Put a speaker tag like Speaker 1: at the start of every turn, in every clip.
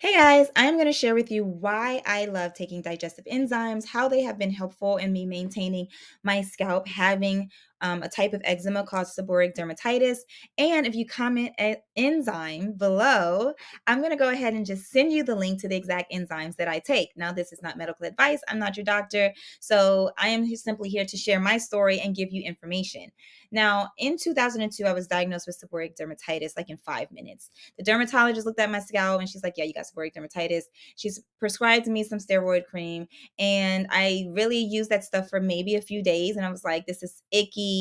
Speaker 1: Hey guys, I'm going to share with you why I love taking digestive enzymes, how they have been helpful in me maintaining my scalp, having a type of eczema called seborrheic dermatitis. And if you comment at enzyme below, I'm going to go ahead and just send you the link to the exact enzymes that I take. Now, this is not medical advice. I'm not your doctor. So I am simply here to share my story and give you information. Now, in 2002, I was diagnosed with seborrheic dermatitis like in 5 minutes. The dermatologist looked at my scalp and she's like, yeah, you got seborrheic dermatitis. She's prescribed me some steroid cream. And I really used that stuff for maybe a few days. And I was like, this is icky.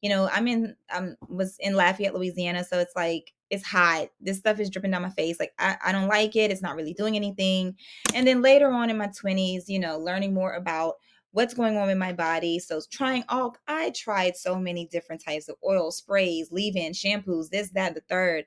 Speaker 1: Was in Lafayette, Louisiana. So it's like, it's hot. This stuff is dripping down my face. Like, I don't like it. It's not really doing anything. And then later on in my 20s, learning more about what's going on in my body. So I tried so many different types of oil, sprays, leave-in, shampoos, this, that, the third.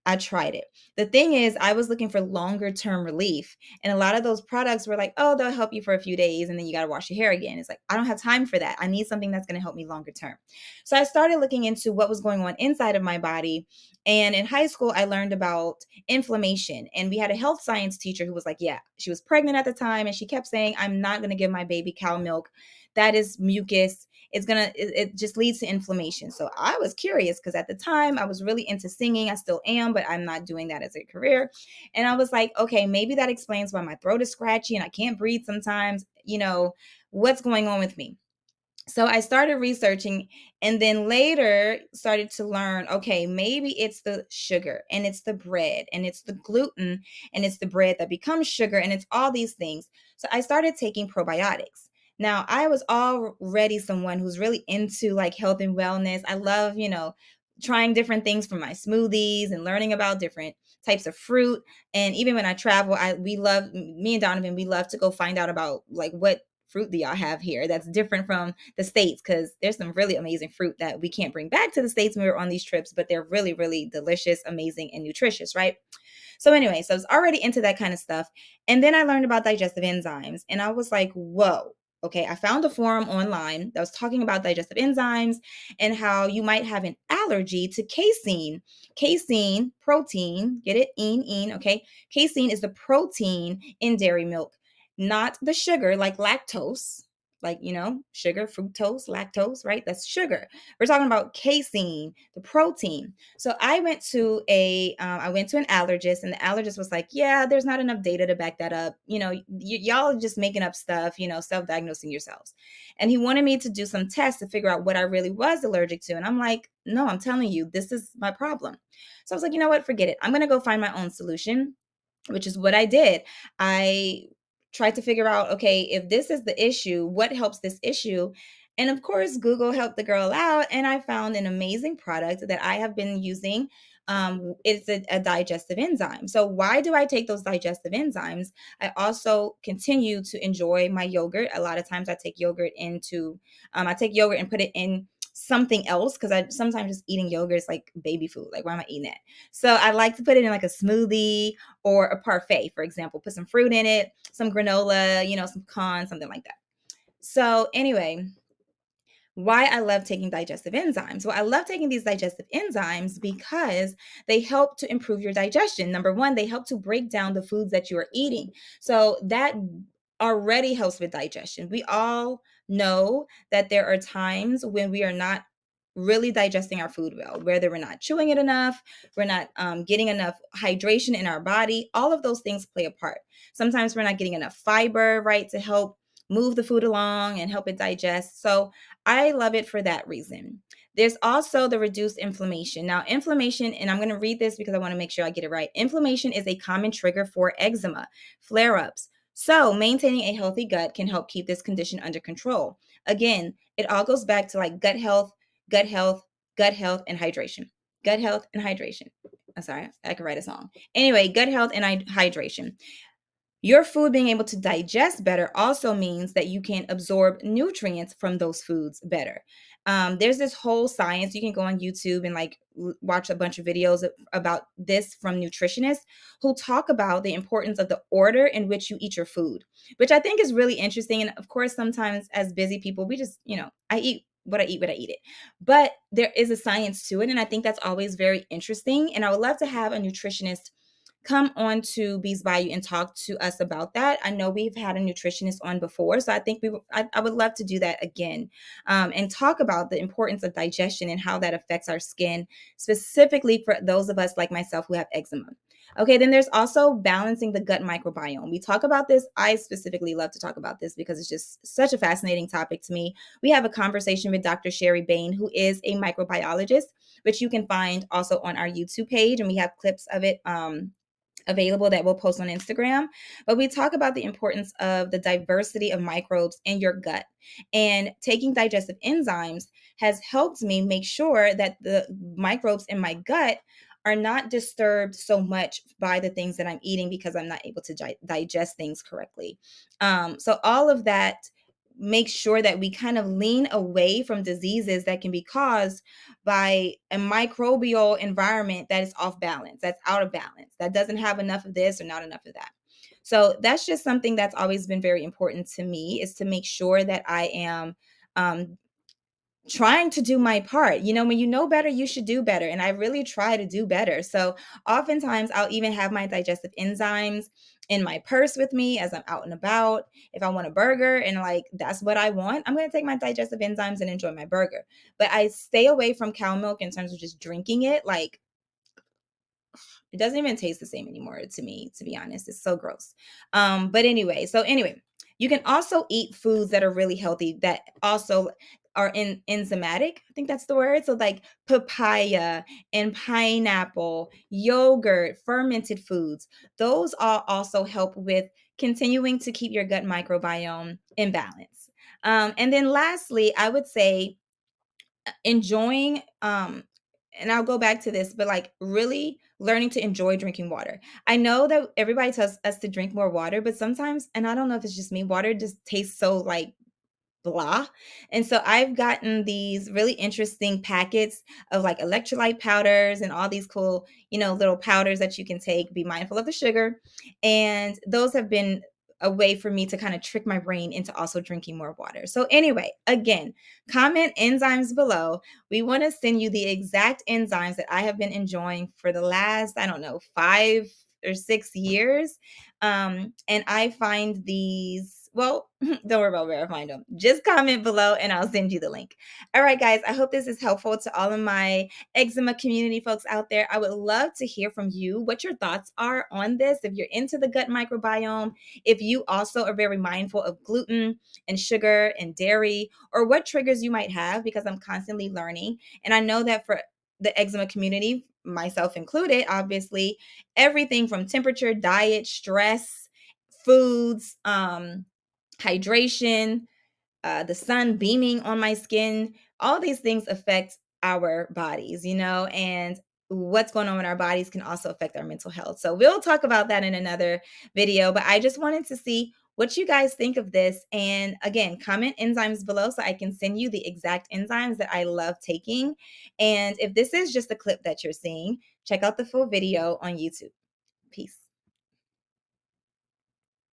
Speaker 1: I tried it. The thing is, I was looking for longer term relief. And a lot of those products were like, oh, they'll help you for a few days and then you got to wash your hair again. It's like, I don't have time for that. I need something that's going to help me longer term. So I started looking into what was going on inside of my body. And in high school, I learned about inflammation. And we had a health science teacher who was like, yeah, she was pregnant at the time. And she kept saying, I'm not going to give my baby cow milk. That is mucus. It just leads to inflammation. So I was curious because at the time I was really into singing. I still am, but I'm not doing that as a career. And I was like, okay, maybe that explains why my throat is scratchy and I can't breathe sometimes. What's going on with me? So I started researching and then later started to learn, okay, maybe it's the sugar and it's the bread and it's the gluten and it's the bread that becomes sugar and it's all these things. So I started taking probiotics. Now, I was already someone who's really into like health and wellness. I love, trying different things from my smoothies and learning about different types of fruit. And even when I travel, me and Donovan, we love to go find out about like what fruit do y'all have here that's different from the States, because there's some really amazing fruit that we can't bring back to the States when we were on these trips, but they're really, really delicious, amazing, and nutritious, right? So anyway, so I was already into that kind of stuff. And then I learned about digestive enzymes and I was like, whoa. Okay, I found a forum online that was talking about digestive enzymes and how you might have an allergy to casein. Casein, protein, get it? Okay? Casein is the protein in dairy milk, not the sugar like lactose, like, sugar, fructose, lactose, right? That's sugar. We're talking about casein, the protein. So I went to an allergist, and the allergist was like, yeah, there's not enough data to back that up. Y'all are just making up stuff, self-diagnosing yourselves. And he wanted me to do some tests to figure out what I really was allergic to. And I'm like, no, I'm telling you, this is my problem. So I was like, you know what? Forget it. I'm going to go find my own solution, which is what I did. I tried to figure out, okay, if this is the issue, what helps this issue? And of course, Google helped the girl out, and I found an amazing product that I have been using. It's a digestive enzyme. So, why do I take those digestive enzymes? I also continue to enjoy my yogurt. A lot of times, I take yogurt and put it in something else because I sometimes just eating yogurt is like baby food. Like, why am I eating that? So I like to put it in like a smoothie or a parfait, for example. Put some fruit in it, some granola, some corn, something like that. So anyway, why I love taking digestive enzymes. Well, I love taking these digestive enzymes because they help to improve your digestion. Number one, they help to break down the foods that you are eating. So that already helps with digestion. We all know that there are times when we are not really digesting our food well, whether we're not chewing it enough, we're not getting enough hydration in our body. All of those things play a part. Sometimes we're not getting enough fiber, right, to help move the food along and help it digest. So I love it for that reason. There's also the reduced inflammation. Now, inflammation, and I'm going to read this because I want to make sure I get it right. Inflammation is a common trigger for eczema, flare ups. So, maintaining a healthy gut can help keep this condition under control. Again, it all goes back to like gut health, gut health, gut health, and hydration. Gut health and hydration. I'm sorry, I could write a song. Anyway, gut health and hydration. Your food being able to digest better also means that you can absorb nutrients from those foods better. There's this whole science. You can go on YouTube and like watch a bunch of videos about this from nutritionists who talk about the importance of the order in which you eat your food, which I think is really interesting. And of course, sometimes as busy people, we just, I eat what I eat, what I eat it. But there is a science to it. And I think that's always very interesting. And I would love to have a nutritionist come on to Bees Bayou and talk to us about that. I know we've had a nutritionist on before, so I think I would love to do that again, and talk about the importance of digestion and how that affects our skin, specifically for those of us like myself who have eczema. Okay, then there's also balancing the gut microbiome. We talk about this. I specifically love to talk about this because it's just such a fascinating topic to me. We have a conversation with Dr. Sherry Bain, who is a microbiologist, which you can find also on our YouTube page, and we have clips of it available that we'll post on Instagram. But we talk about the importance of the diversity of microbes in your gut. And taking digestive enzymes has helped me make sure that the microbes in my gut are not disturbed so much by the things that I'm eating because I'm not able to digest things correctly. So all of that makes sure that we kind of lean away from diseases that can be caused by a microbial environment that is off balance, that's out of balance, that doesn't have enough of this or not enough of that. So that's just something that's always been very important to me, is to make sure that I am trying to do my part. You know, when you know better, you should do better. And I really try to do better. So oftentimes I'll even have my digestive enzymes in my purse with me as I'm out and about. If I want a burger and like that's what I want, I'm going to take my digestive enzymes and enjoy my burger. But I stay away from cow milk in terms of just drinking it. Like, it doesn't even taste the same anymore to me, to be honest. It's so gross. But anyway, you can also eat foods that are really healthy that also are in enzymatic. I think that's the word. So like papaya and pineapple, yogurt, fermented foods. Those all also help with continuing to keep your gut microbiome in balance. And then lastly, I would say enjoying and I'll go back to this, but like really learning to enjoy drinking water. I know that everybody tells us to drink more water, but sometimes, and I don't know if it's just me, water just tastes so like blah. And so I've gotten these really interesting packets of like electrolyte powders and all these cool, little powders that you can take. Be mindful of the sugar. And those have been a way for me to kind of trick my brain into also drinking more water. So, anyway, again, comment enzymes below. We want to send you the exact enzymes that I have been enjoying for the last, I don't know, 5 or 6 years. And I find these, well, don't worry about where I find them. Just comment below and I'll send you the link. All right, guys, I hope this is helpful to all of my eczema community folks out there. I would love to hear from you what your thoughts are on this. If you're into the gut microbiome, if you also are very mindful of gluten and sugar and dairy, or what triggers you might have, because I'm constantly learning. And I know that for the eczema community, myself included, obviously, everything from temperature, diet, stress, foods, hydration, the sun beaming on my skin, all these things affect our bodies, and what's going on in our bodies can also affect our mental health. So we'll talk about that in another video, but I just wanted to see what you guys think of this. And again, comment enzymes below so I can send you the exact enzymes that I love taking. And if this is just a clip that you're seeing, check out the full video on YouTube. Peace.